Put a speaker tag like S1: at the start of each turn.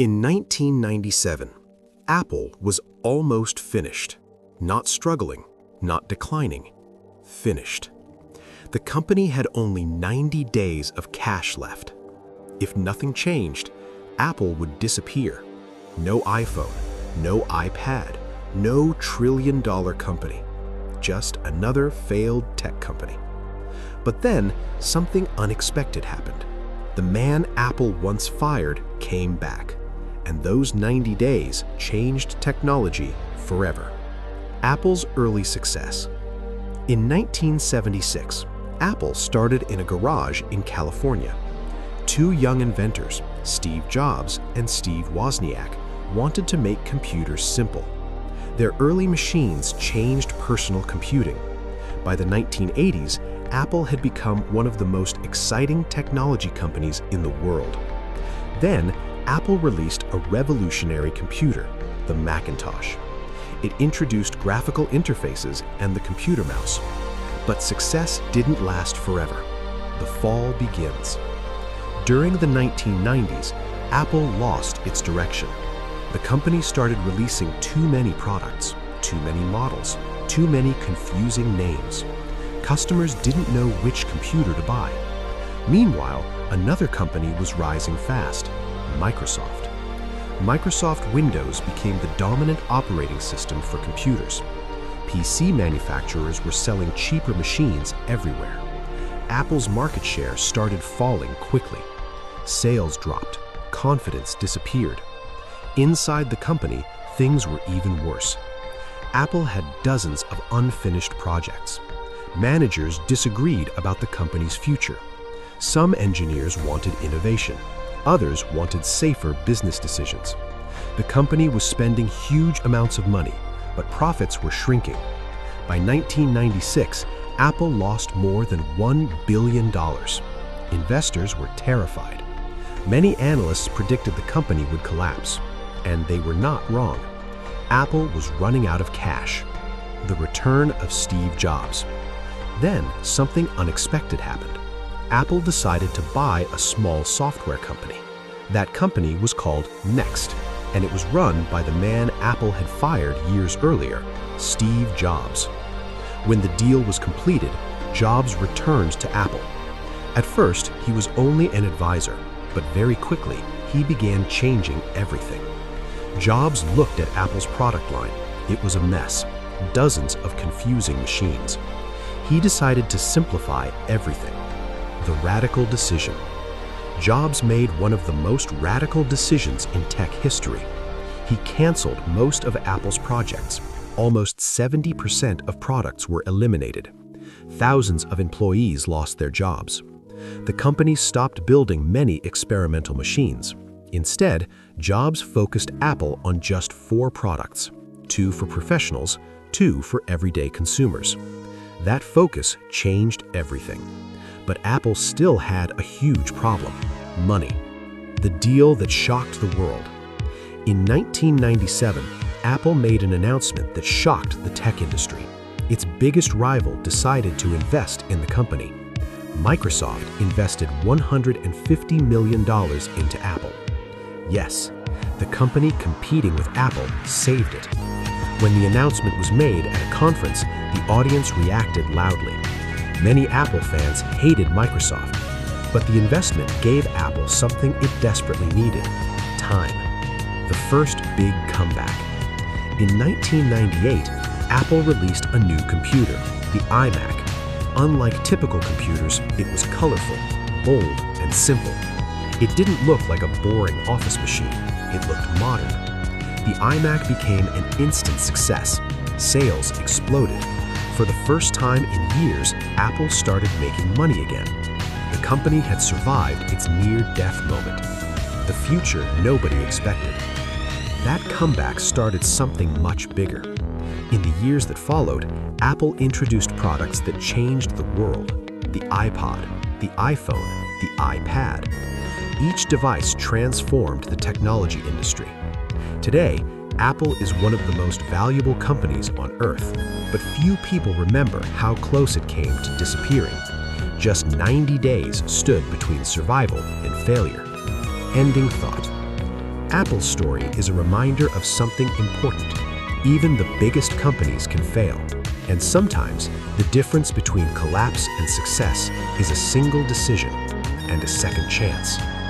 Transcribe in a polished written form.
S1: In 1997, Apple was almost finished. Not struggling, not declining. Finished. The company had only 90 days of cash left. If nothing changed, Apple would disappear. No iPhone, no iPad, no trillion-dollar company. Just another failed tech company. But then, something unexpected happened. The man Apple once fired came back, and those 90 days changed technology forever. Apple's early success. In 1976, Apple started in a garage in California. Two young inventors, Steve Jobs and Steve Wozniak, wanted to make computers simple. Their early machines changed personal computing. By the 1980s, Apple had become one of the most exciting technology companies in the world. Then, Apple released a revolutionary computer, the Macintosh. It introduced graphical interfaces and the computer mouse. But success didn't last forever. The fall begins. During the 1990s, Apple lost its direction. The company started releasing too many products, too many models, too many confusing names. Customers didn't know which computer to buy. Meanwhile, another company was rising fast, Microsoft. Microsoft Windows became the dominant operating system for computers. PC manufacturers were selling cheaper machines everywhere. Apple's market share started falling quickly. Sales dropped, confidence disappeared. Inside the company, things were even worse. Apple had dozens of unfinished projects. Managers disagreed about the company's future. Some engineers wanted innovation. Others wanted safer business decisions. The company was spending huge amounts of money, but profits were shrinking. By 1996, Apple lost more than $1 billion. Investors were terrified. Many analysts predicted the company would collapse. And they were not wrong. Apple was running out of cash. The return of Steve Jobs. Then, something unexpected happened. Apple decided to buy a small software company. That company was called Next, and it was run by the man Apple had fired years earlier, Steve Jobs. When the deal was completed, Jobs returned to Apple. At first, he was only an advisor, but very quickly, he began changing everything. Jobs looked at Apple's product line. It was a mess, dozens of confusing machines. He decided to simplify everything. The radical decision. Jobs made one of the most radical decisions in tech history. He canceled most of Apple's projects. Almost 70% of products were eliminated. Thousands of employees lost their jobs. The company stopped building many experimental machines. Instead, Jobs focused Apple on just 4 products, 2 for professionals, 2 for everyday consumers. That focus changed everything. But Apple still had a huge problem: money. The deal that shocked the world. In 1997, Apple made an announcement that shocked the tech industry. Its biggest rival decided to invest in the company. Microsoft invested $150 million into Apple. Yes, the company competing with Apple saved it. When the announcement was made at a conference, the audience reacted loudly. Many Apple fans hated Microsoft, but the investment gave Apple something it desperately needed: time. The first big comeback. In 1998, Apple released a new computer, the iMac. Unlike typical computers, it was colorful, bold, and simple. It didn't look like a boring office machine. It looked modern. The iMac became an instant success. Sales exploded. For the first time in years, Apple started making money again. The company had survived its near-death moment. The future nobody expected. That comeback started something much bigger. In the years that followed, Apple introduced products that changed the world: the iPod, the iPhone, the iPad. Each device transformed the technology industry. Today, Apple is one of the most valuable companies on Earth, but few people remember how close it came to disappearing. Just 90 days stood between survival and failure. Ending thought. Apple's story is a reminder of something important. Even the biggest companies can fail, and sometimes the difference between collapse and success is a single decision and a second chance.